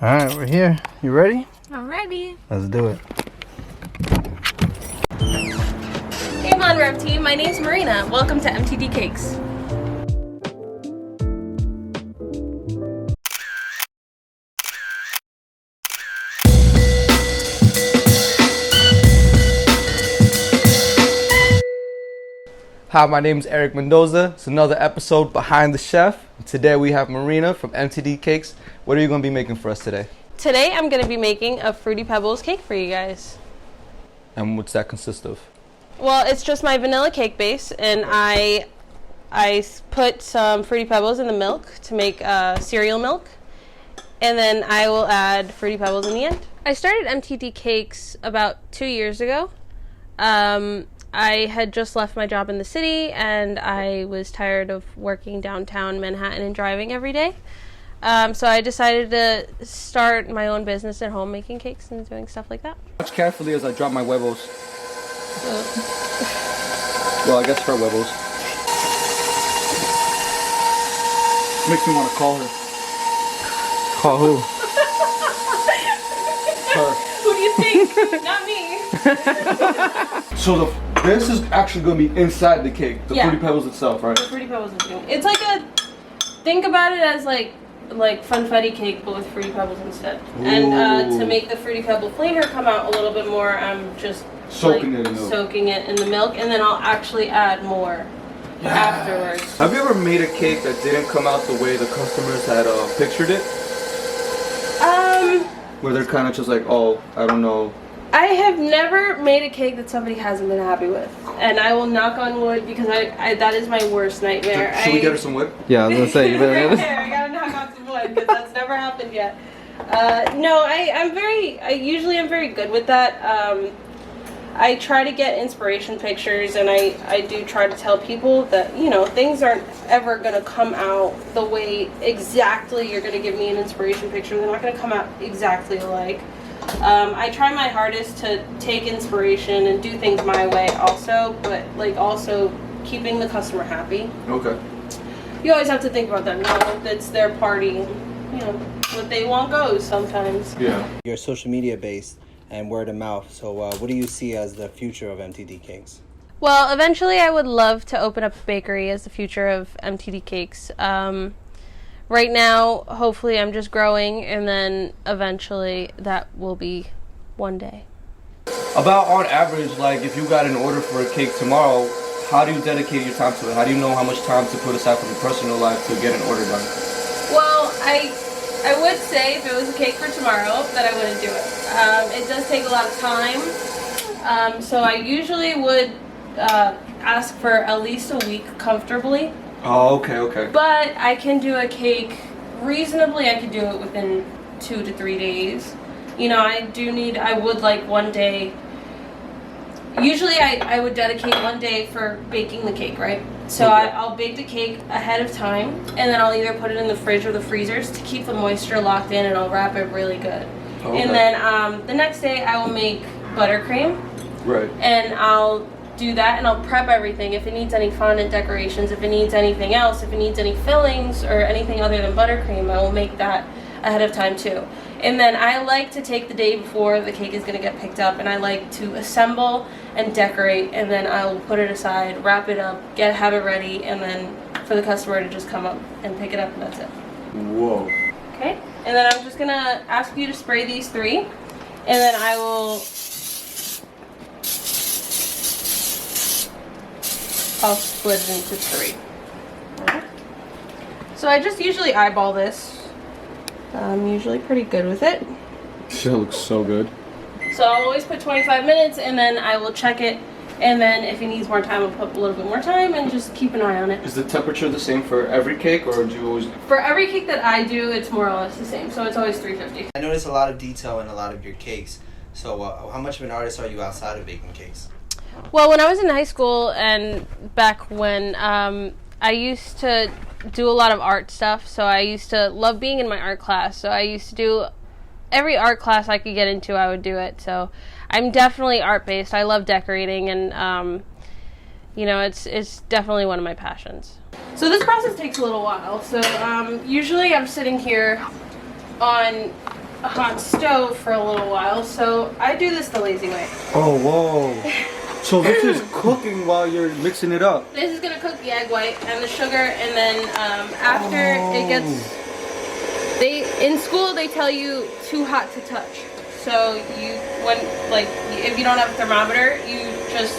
All right, we're here. You ready? I'm ready. Let's do it. Hey Mon Rêve team, my name's Marina. Welcome to MTD Cakes. Hi, my name is Eric Mendoza. It's another episode Behind the Chef. Today we have Marina from MTD Cakes. What are you going to be making for us today? Today I'm going to be making a Fruity Pebbles cake for you guys. And what's that consist of? Well, it's just my vanilla cake base, and I put some Fruity Pebbles in the milk to make cereal milk, and then I will add Fruity Pebbles in the end. I started MTD Cakes about 2 years ago. I had just left my job in the city, and I was tired of working downtown Manhattan and driving every day. So I decided to start my own business at home, making cakes and doing stuff like that. Watch carefully as I drop my huevos. Well, I guess her huevos. Makes me want to call her. Call who? Her. Who do you think? Not me. So this is actually going to be inside the cake, the Fruity Pebbles itself, right? The Fruity Pebbles is doing. It's like think about it as like funfetti cake, but with Fruity Pebbles instead. Ooh. And to make the Fruity Pebble flavor come out a little bit more, I'm just soaking it in the milk, and then I'll actually add more afterwards. Have you ever made a cake that didn't come out the way the customers had pictured it? Where they're kind of just like, oh, I don't know. I have never made a cake that somebody hasn't been happy with, and I will knock on wood because I that is my worst nightmare. Should we get her some wood? Yeah, I was gonna say you better. Right there, I gotta knock on some wood because that's never happened yet. No, I usually am very good with that. I try to get inspiration pictures, and I do try to tell people that, you know, things aren't ever gonna come out the way exactly you're gonna give me an inspiration picture. They're not gonna come out exactly alike. I try my hardest to take inspiration and do things my way also, but like also keeping the customer happy. Okay. You always have to think about that. No, it's their party. You know, what they want goes sometimes. Yeah. You're social media based and word of mouth. So what do you see as the future of MTD Cakes? Well, eventually I would love to open up a bakery as the future of MTD Cakes. Right now, hopefully I'm just growing, and then eventually that will be one day. About on average, like if you got an order for a cake tomorrow, how do you dedicate your time to it? How do you know how much time to put aside from your personal life to get an order done? Well, I would say if it was a cake for tomorrow that I wouldn't do it. It does take a lot of time, so I usually would ask for at least a week comfortably. Oh, okay. But I can do a cake reasonably. I could do it within 2 to 3 days. You know, I would like one day. Usually I would dedicate one day for baking the cake, right? So okay. I'll bake the cake ahead of time, and then I'll either put it in the fridge or the freezers to keep the moisture locked in, and I'll wrap it really good. Okay. And then the next day I will make buttercream. Right. And I'll do that, and I'll prep everything. If it needs any fondant decorations, if it needs anything else, if it needs any fillings or anything other than buttercream, I will make that ahead of time too. And then I like to take the day before the cake is going to get picked up, and I like to assemble and decorate, and then I'll put it aside, wrap it up, have it ready, and then for the customer to just come up and pick it up, and that's it. Whoa. Okay, and then I'm just going to ask you to spray these 3, and then I will I'll split it into 3. Right. So I just usually eyeball this. I'm usually pretty good with it. It looks so good. So I'll always put 25 minutes, and then I will check it, and then if it needs more time, I'll put a little bit more time and just keep an eye on it. Is the temperature the same for every cake, or do you always... For every cake that I do, it's more or less the same, so it's always 350. I notice a lot of detail in a lot of your cakes. So how much of an artist are you outside of baking cakes? Well, when I was in high school and back when, I used to do a lot of art stuff, so I used to love being in my art class, so I used to do every art class I could get into, I would do it. So I'm definitely art-based. I love decorating, and you know, it's definitely one of my passions. So this process takes a little while. So usually I'm sitting here on a hot stove for a little while, so I do this the lazy way. Oh, whoa. So this is cooking while you're mixing it up. This is gonna cook the egg white and the sugar, and then after it gets, in school they tell you too hot to touch. So if you don't have a thermometer, you just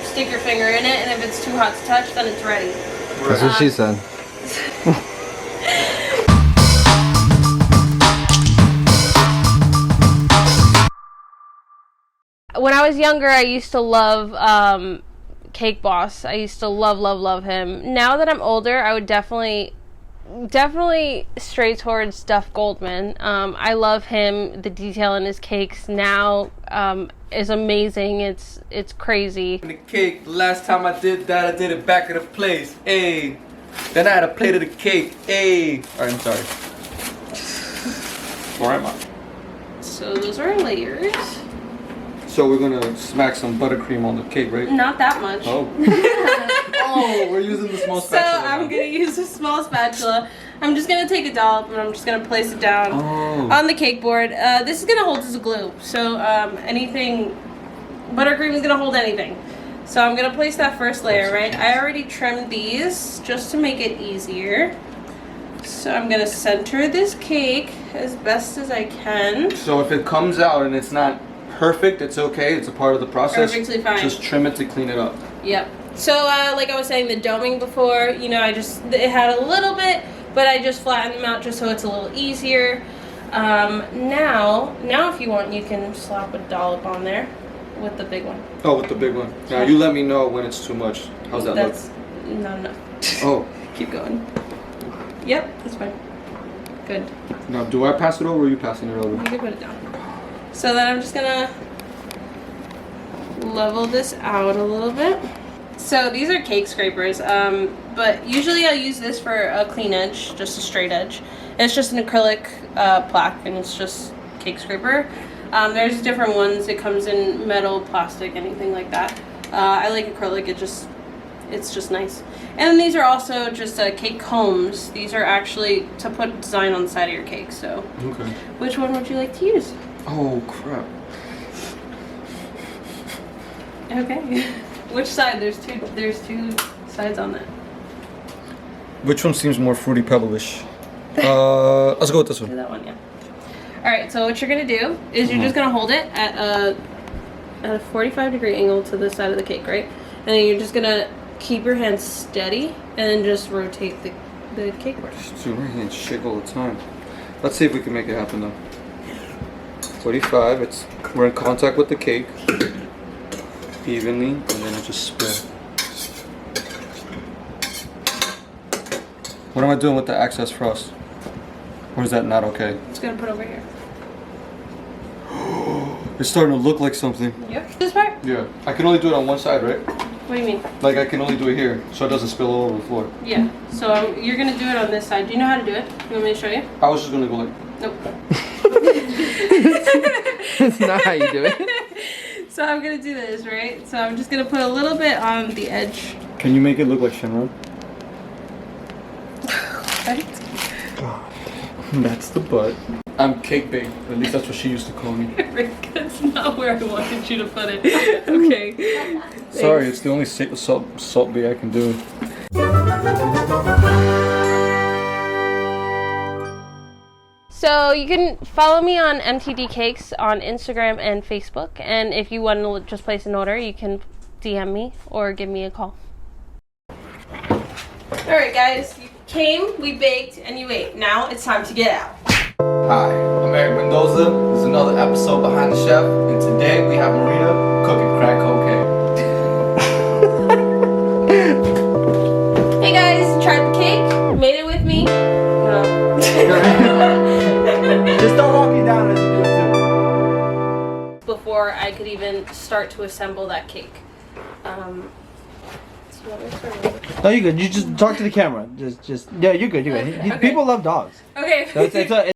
stick your finger in it, and if it's too hot to touch, then it's ready. That's what she said. When I was younger, I used to love Cake Boss. I used to love him. Now that I'm older, I would definitely stray towards Duff Goldman. I love him. The detail in his cakes now is amazing. It's crazy. The cake, the last time I did that, I did it back at the place. Hey. Then I had a plate of the cake. Hey. Alright, I'm sorry. Where am I? So those are layers. So we're gonna smack some buttercream on the cake, right? Not that much. Oh. Oh, we're using the small So spatula. I'm gonna use a small spatula. I'm just gonna take a dollop and I'm just gonna place it down on the cake board. This is gonna hold as a glue. So buttercream is gonna hold anything. So I'm gonna place that first layer, right? I already trimmed these just to make it easier. So I'm gonna center this cake as best as I can. So if it comes out and it's not perfect, it's okay. It's a part of the process. Perfectly fine. Just trim it to clean it up. Yep. So like I was saying, the doming before, you know, it had a little bit, but I just flattened them out just so it's a little easier. Now if you want, you can slap a dollop on there with the big one. Oh, with the big one. Now you let me know when it's too much. How's that That's not enough. Oh. Keep going. Yep, that's fine. Good. Now, do I pass it over or are you passing it over? You can put it down. So then I'm just gonna level this out a little bit. So these are cake scrapers, but usually I'll use this for a clean edge, just a straight edge. It's just an acrylic plaque, and it's just cake scraper. There's different ones. It comes in metal, plastic, anything like that. I like acrylic. It's just nice. And then these are also just cake combs. These are actually to put design on the side of your cake. So, Okay. which one would you like to use? Oh, crap. Okay. Which side? There's two sides on that. Which one seems more fruity pebble-ish? Let's go with this Do one. that one, yeah. All right. So what you're gonna do is you're just gonna hold it at a 45-degree angle to the side of the cake, right? And then you're just gonna keep your hands steady and then just rotate the cake board. Dude, my hands shake all the time. Let's see if we can make it happen though. 45. We're in contact with the cake evenly, and then it just spill. What am I doing with the excess frost? Or is that not okay? Just gonna put over here. It's starting to look like something. Yep. This part? Yeah. I can only do it on one side, right? What do you mean? Like I can only do it here, so it doesn't spill all over the floor. Yeah. So you're gonna do it on this side. Do you know how to do it? You want me to show you? I was just gonna go like. Nope. That's not how you do it. So I'm gonna do this, right? So I'm just gonna put a little bit on the edge. Can you make it look like Shenron? Right? That's the butt. I'm cake baked. At least that's what she used to call me. Rick, that's not where I wanted you to put it. Okay. Sorry, it's the only salt bait I can do. So you can follow me on MTD Cakes on Instagram and Facebook. And if you want to just place an order, you can DM me or give me a call. Alright guys, you came, we baked, and you ate. Now it's time to get out. Hi, I'm Eric Mendoza. This is another episode Behind the Chef, and today we have Marina cooking crack cocaine. Hey guys, tried the cake, made it with me. No. Just don't walk me down as you do it too. Before I could even start to assemble that cake. So you want me to start with- No, you're good. You just talk to the camera. Yeah, you're good. Okay. People love dogs. Okay. So it's